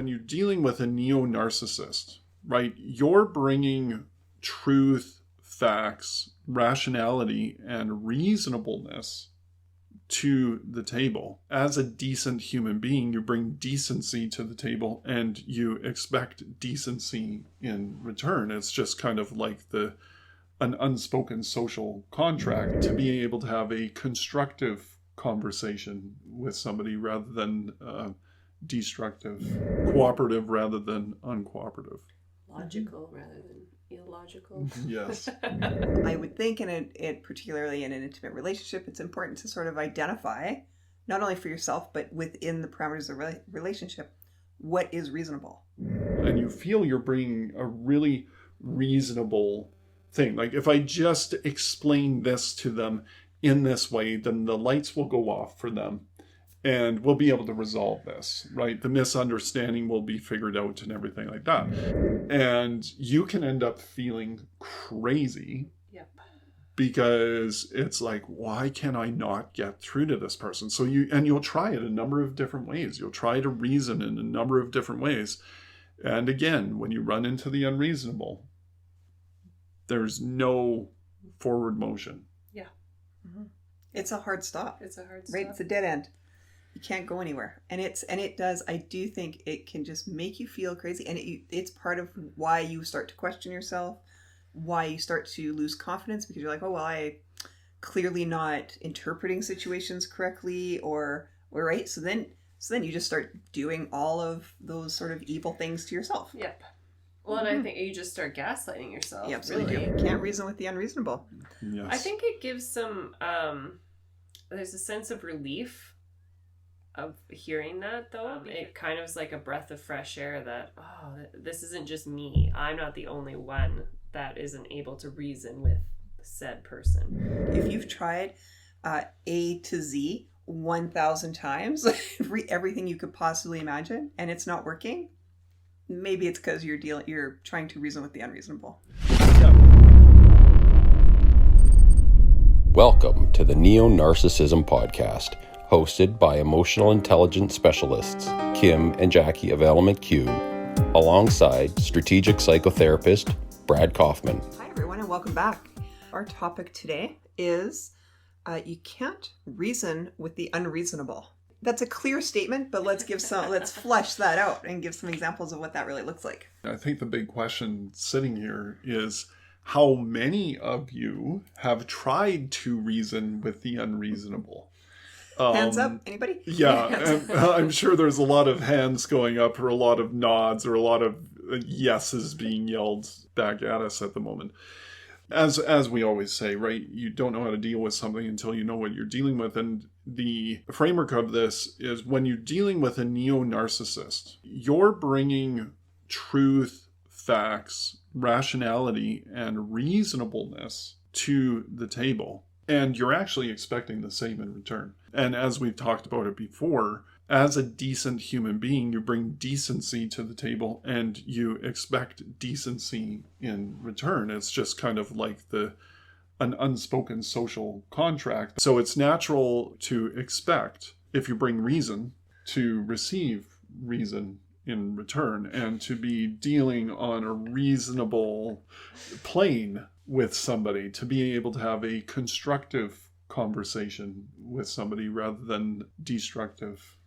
when you're dealing with a neo-narcissist, right, you're bringing truth, facts, rationality, and reasonableness to the table. As a decent human being, you bring decency to the table and you expect decency in return. It's just kind of like an unspoken social contract to be able to have a constructive conversation with somebody rather than destructive, cooperative rather than uncooperative. Logical rather than illogical. Yes. I would think it particularly in an intimate relationship, it's important to sort of identify, not only for yourself, but within the parameters of the relationship, what is reasonable. And you feel you're bringing a really reasonable thing. Like, if I just explain this to them in this way, then the lights will go off for them and we'll be able to resolve this, right? The misunderstanding will be figured out and everything like that. And you can end up feeling crazy. Yep. Because it's like, why can I not get through to this person? So you'll try it a number of different ways. You'll try to reason in a number of different ways. And again, when you run into the unreasonable, there's no forward motion. Yeah. Mm-hmm. It's a hard stop. It's a hard stop. Right? It's a dead end. You can't go anywhere. And it does, I do think it can just make you feel crazy. And it's part of why you start to question yourself, why you start to lose confidence, because you're like, oh, well, I clearly not interpreting situations correctly or right. So then you just start doing all of those sort of evil things to yourself. Yep. Well, and I think you just start gaslighting yourself. Yeah, absolutely. Really. You can't reason with the unreasonable. Yes. I think it gives some, there's a sense of relief of hearing that, though. It kind of is like a breath of fresh air that, oh, this isn't just me. I'm not the only one that isn't able to reason with said person. If you've tried A to Z 1,000 times, everything you could possibly imagine, and it's not working, maybe it's because you're trying to reason with the unreasonable. Welcome to the Neonarcissism podcast, hosted by emotional intelligence specialists Kim and Jackie of Element Q, alongside strategic psychotherapist Brad Kaufman. Hi everyone and welcome back. Our topic today is you can't reason with the unreasonable. That's a clear statement, but let's flesh that out and give some examples of what that really looks like. I think the big question sitting here is, how many of you have tried to reason with the unreasonable? Hands up, anybody? Yeah, I'm sure there's a lot of hands going up or a lot of nods or a lot of yeses being yelled back at us at the moment. As we always say, right, you don't know how to deal with something until you know what you're dealing with. And the framework of this is, when you're dealing with a neo-narcissist, you're bringing truth, facts, rationality, and reasonableness to the table. And you're actually expecting the same in return. And as we've talked about it before, as a decent human being, you bring decency to the table and you expect decency in return. It's just kind of like an unspoken social contract. So it's natural to expect, if you bring reason, to receive reason in return and to be dealing on a reasonable plane with somebody, to be able to have a constructive conversation with somebody rather than destructive,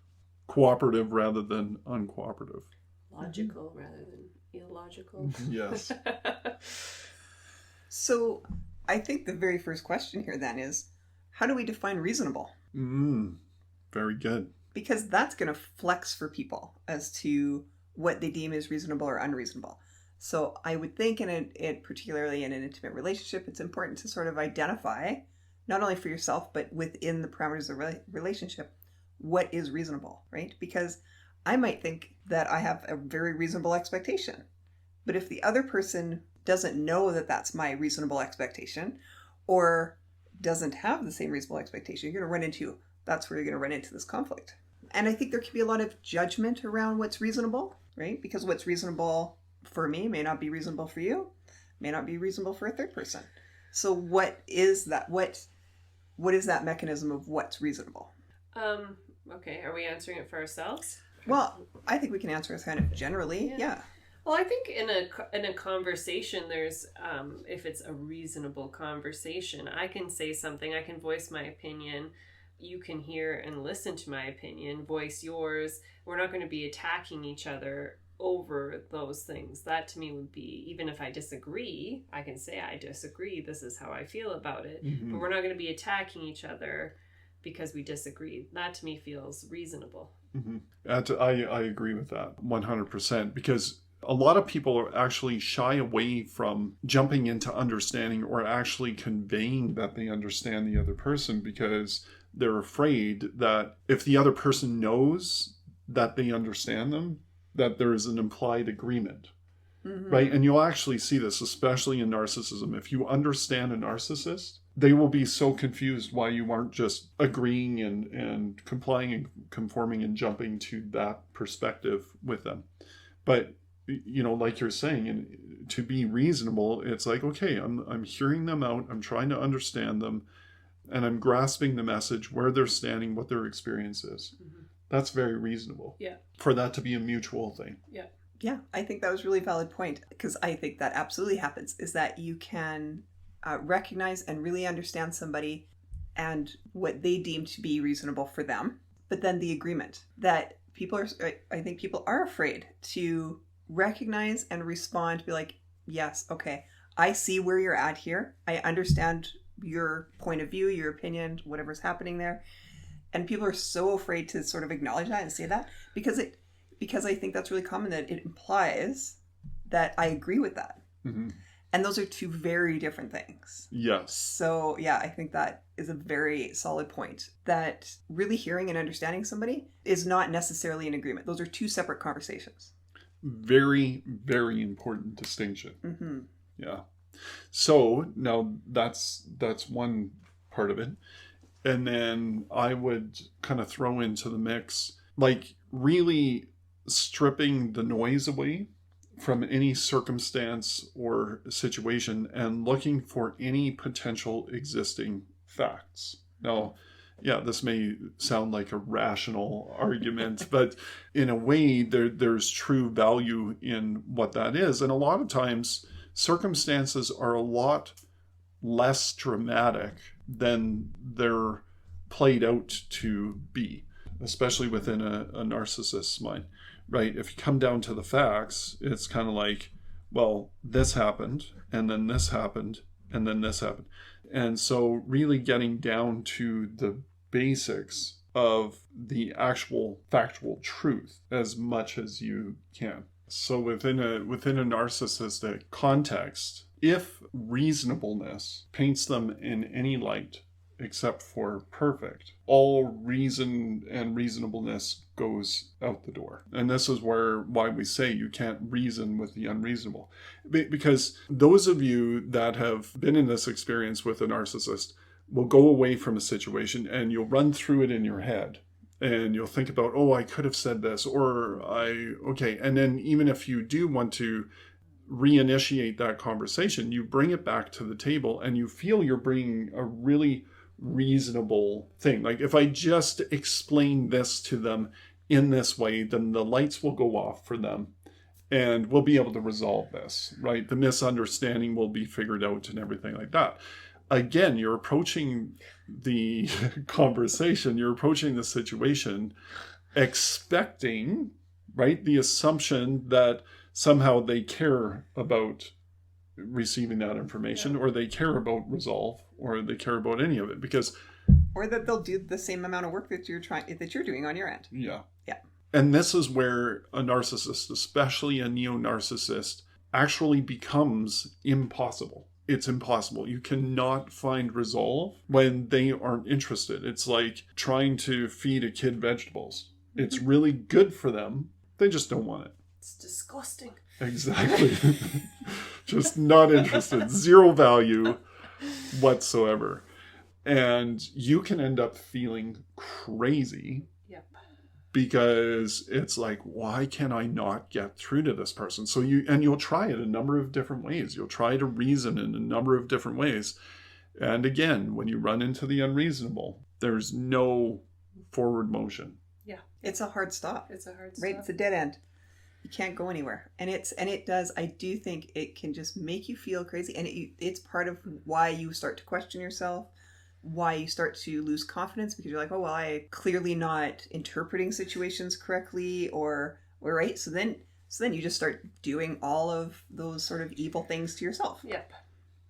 cooperative rather than uncooperative. Logical rather than illogical. Yes. So I think the very first question here then is, how do we define reasonable? Very good. Because that's going to flex for people as to what they deem as reasonable or unreasonable. So I would think particularly in an intimate relationship, it's important to sort of identify, not only for yourself, but within the parameters of the relationship, what is reasonable, right? Because I might think that I have a very reasonable expectation. But if the other person doesn't know that that's my reasonable expectation, or doesn't have the same reasonable expectation, that's where you're going to run into this conflict. And I think there can be a lot of judgment around what's reasonable, right? Because what's reasonable for me may not be reasonable for you, may not be reasonable for a third person. So what is that? What is that mechanism of what's reasonable? Okay, are we answering it for ourselves? Well, I think we can answer this kind of generally. Yeah. Well, I think in a conversation, there's if it's a reasonable conversation, I can say something, I can voice my opinion. You can hear and listen to my opinion, voice yours. We're not going to be attacking each other over those things. That to me would be, even if I disagree, I can say I disagree. This is how I feel about it. Mm-hmm. But we're not going to be attacking each other because we disagree. That to me feels reasonable. Mm-hmm. I agree with that 100%, because a lot of people are actually shy away from jumping into understanding or actually conveying that they understand the other person, because they're afraid that if the other person knows that they understand them, that there is an implied agreement, right? And you'll actually see this, especially in narcissism. If you understand a narcissist, they will be so confused why you aren't just agreeing and complying and conforming and jumping to that perspective with them. But, you know, like you're saying, and to be reasonable, it's like, okay, I'm hearing them out, I'm trying to understand them, and I'm grasping the message, where they're standing, what their experience is. Mm-hmm. That's very reasonable. Yeah. For that to be a mutual thing. Yeah. Yeah, I think that was a really valid point, because I think that absolutely happens, is that you can recognize and really understand somebody and what they deem to be reasonable for them. But then the agreement that I think people are afraid to recognize and respond, be like, yes, okay, I see where you're at here. I understand your point of view, your opinion, whatever's happening there. And people are so afraid to sort of acknowledge that and say that, because I think that's really common, that it implies that I agree with that. Mm-hmm. And those are two very different things. Yes. So yeah, I think that is a very solid point, that really hearing and understanding somebody is not necessarily an agreement. Those are two separate conversations. Very, very important distinction. Mm-hmm. Yeah. So now that's one part of it. And then I would kind of throw into the mix, like really stripping the noise away from any circumstance or situation and looking for any potential existing facts. Now, yeah, this may sound like a rational argument, but in a way there's true value in what that is. And a lot of times circumstances are a lot less dramatic than they're played out to be, especially within a narcissist's mind, right? If you come down to the facts, it's kind of like, well, this happened, and then this happened, and then this happened. And so really getting down to the basics of the actual factual truth as much as you can. So within a narcissistic context, if reasonableness paints them in any light except for perfect, all reason and reasonableness goes out the door. And this is why we say you can't reason with the unreasonable. Because those of you that have been in this experience with a narcissist will go away from a situation and you'll run through it in your head. And you'll think about, oh, I could have said this, or okay. And then even if you do want to reinitiate that conversation, you bring it back to the table and you feel you're bringing a really reasonable thing. Like, if I just explain this to them in this way, then the lights will go off for them and we'll be able to resolve this, right? The misunderstanding will be figured out and everything like that. Again, you're approaching the conversation, you're approaching the situation expecting, right, the assumption that somehow they care about receiving that information, or they care about resolve, or they care about any of it, because, or that they'll do the same amount of work that you're doing on your end. Yeah. Yeah. And this is where a narcissist, especially a neo-narcissist, actually becomes impossible. It's impossible. You cannot find resolve when they aren't interested. It's like trying to feed a kid vegetables. It's really good for them. They just don't want it. It's disgusting. Exactly. Just not interested. Zero value whatsoever. And you can end up feeling crazy. Yep. Because it's like, why can I not get through to this person? So you'll try it a number of different ways. You'll try to reason in a number of different ways. And again, when you run into the unreasonable, there's no forward motion. Yeah. It's a hard stop. It's a hard Right? stop. It's a dead end. You can't go anywhere. And it does, I do think it can just make you feel crazy. And it's part of why you start to question yourself, why you start to lose confidence, because you're like, oh, well, I'm clearly not interpreting situations correctly, or right. So then you just start doing all of those sort of evil things to yourself. Yep.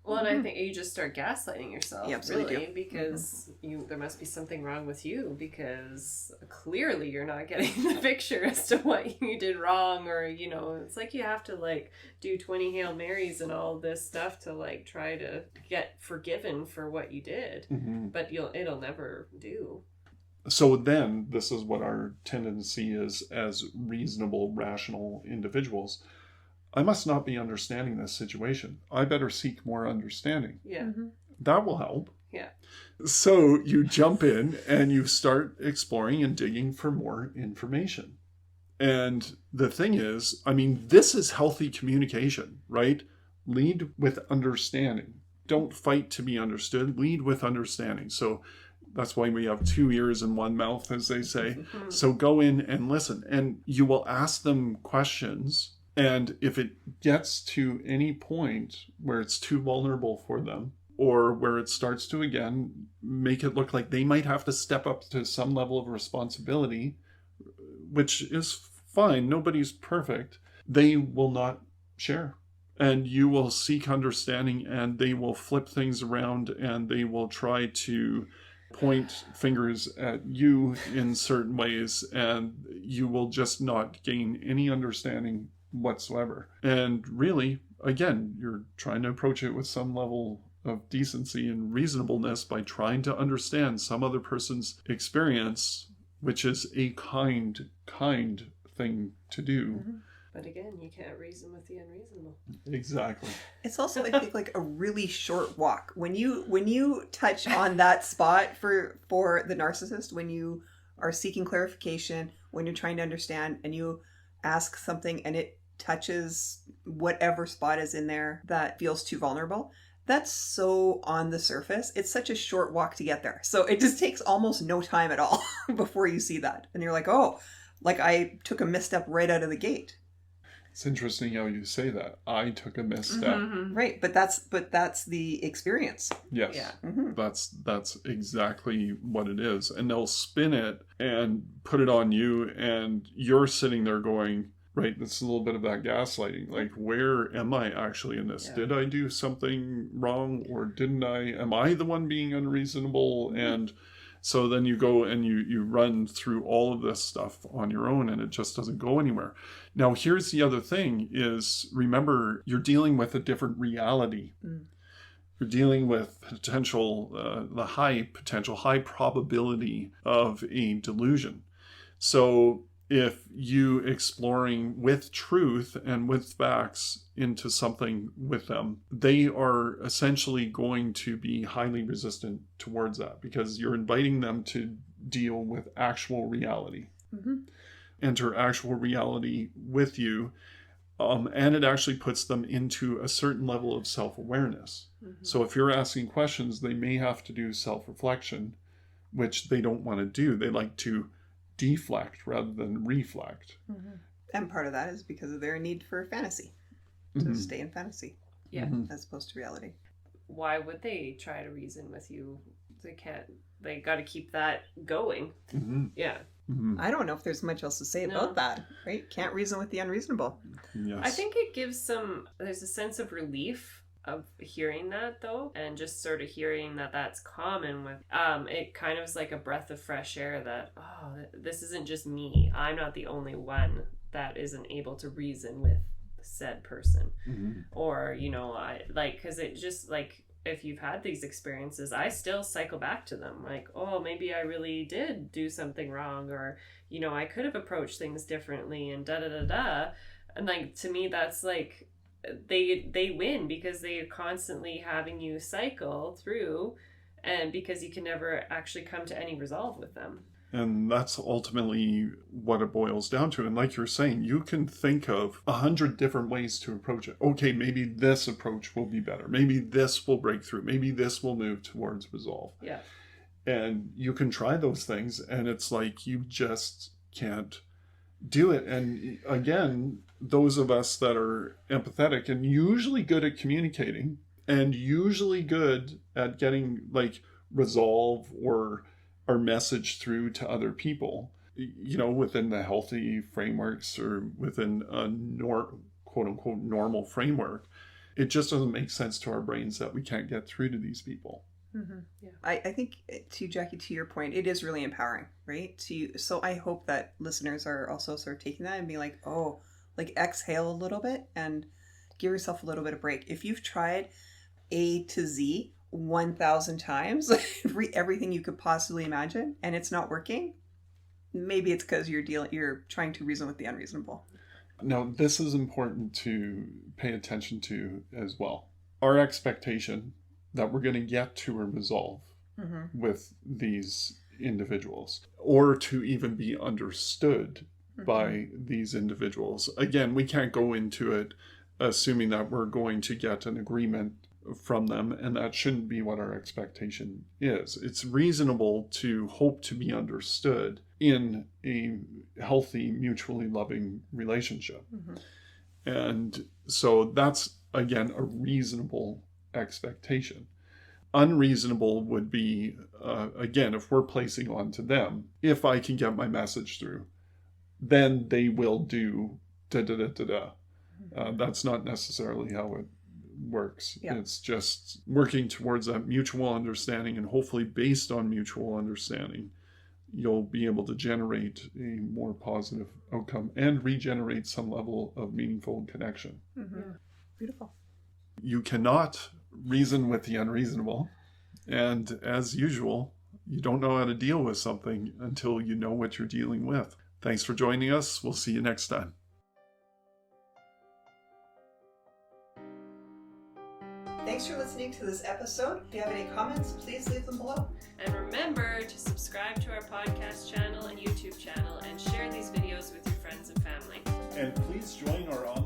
Well, and I think you just start gaslighting yourself, You absolutely really, because there must be something wrong with you, because clearly you're not getting the picture as to what you did wrong, or, it's like you have to, like, do 20 Hail Marys and all this stuff to, like, try to get forgiven for what you did, but it'll never do. So then, this is what our tendency is as reasonable, rational individuals. I must not be understanding this situation. I better seek more understanding. Yeah. That will help. Yeah. So you jump in and you start exploring and digging for more information. And the thing is, I mean, this is healthy communication, right? Lead with understanding. Don't fight to be understood. Lead with understanding. So that's why we have 2 ears and 1 mouth, as they say. So go in and listen. And you will ask them questions. And if it gets to any point where it's too vulnerable for them, or where it starts to, again, make it look like they might have to step up to some level of responsibility, which is fine, nobody's perfect, they will not share. And you will seek understanding, and they will flip things around, and they will try to point fingers at you in certain ways, and you will just not gain any understanding whatsoever. And really, again, you're trying to approach it with some level of decency and reasonableness by trying to understand some other person's experience, which is a kind thing to do. But again, you can't reason with the unreasonable. Exactly. It's also, I think, like a really short walk. When you touch on that spot for the narcissist, when you are seeking clarification, when you're trying to understand, and you ask something and it touches whatever spot is in there that feels too vulnerable, that's so on the surface. It's such a short walk to get there. So it just takes almost no time at all before you see that. And you're like, oh, like I took a misstep right out of the gate. It's interesting how you say that. I took a misstep. Right, but that's the experience. Yes. Yeah. That's exactly what it is. And they'll spin it and put it on you, and you're sitting there going, right, this is a little bit of that gaslighting. Like, where am I actually in this? Yeah. Did I do something wrong, or didn't I? Am I the one being unreasonable? And so then you go and you run through all of this stuff on your own, and it just doesn't go anywhere. Now, here's the other thing is, remember, you're dealing with a different reality. You're dealing with the high probability of a delusion. So if you exploring with truth and with facts into something with them, they are essentially going to be highly resistant towards that, because you're inviting them to deal with actual reality, enter actual reality with you. And it actually puts them into a certain level of self-awareness. So if you're asking questions, they may have to do self-reflection, which they don't want to do. They like to deflect rather than reflect. And part of that is because of their need for fantasy, to stay in fantasy, as opposed to reality. Why would they try to reason with you? They can't. They got to keep that going. Yeah. I don't know if there's much else to say about that, right? Can't reason with the unreasonable. Yes. I think it gives there's a sense of relief of hearing that, though, and just sort of hearing that that's common with, it kind of is like a breath of fresh air that, oh, this isn't just me. I'm not the only one that isn't able to reason with said person. Or, because it just, like, if you've had these experiences, I still cycle back to them. Like, oh, maybe I really did do something wrong, or, I could have approached things differently, and da-da-da-da. And, like, to me, that's, like, they win, because they are constantly having you cycle through, and because you can never actually come to any resolve with them. And that's ultimately what it boils down to. And like you're saying, you can think of 100 different ways to approach it. Okay, maybe this approach will be better. Maybe this will break through. Maybe this will move towards resolve. Yeah. And you can try those things, and it's like you just can't do it. And again, those of us that are empathetic and usually good at communicating and usually good at getting like resolve or our message through to other people, you know, within the healthy frameworks or within a quote unquote normal framework, it just doesn't make sense to our brains that we can't get through to these people. Mm-hmm. Yeah. I think, to Jackie, to your point, it is really empowering, right? So I hope that listeners are also sort of taking that and being like, oh, like exhale a little bit and give yourself a little bit of break. If you've tried A to Z 1,000 times, everything you could possibly imagine, and it's not working, maybe it's because you're trying to reason with the unreasonable. Now, this is important to pay attention to as well. Our expectation that we're going to get to a resolve with these individuals, or to even be understood by these individuals. Again, we can't go into it assuming that we're going to get an agreement from them, and that shouldn't be what our expectation is. It's reasonable to hope to be understood in a healthy, mutually loving relationship. And so that's, again, a reasonable expectation. Unreasonable would be, again, if we're placing onto them, if I can get my message through, then they will do da-da-da-da-da. That's not necessarily how it works. Yeah. It's just working towards that mutual understanding, and hopefully based on mutual understanding, you'll be able to generate a more positive outcome and regenerate some level of meaningful connection. Beautiful. You cannot reason with the unreasonable, and as usual, you don't know how to deal with something until you know what you're dealing with. Thanks for joining us. We'll see you next time. Thanks for listening to this episode. If you have any comments, please leave them below. And remember to subscribe to our podcast channel and YouTube channel and share these videos with your friends and family. And please join our online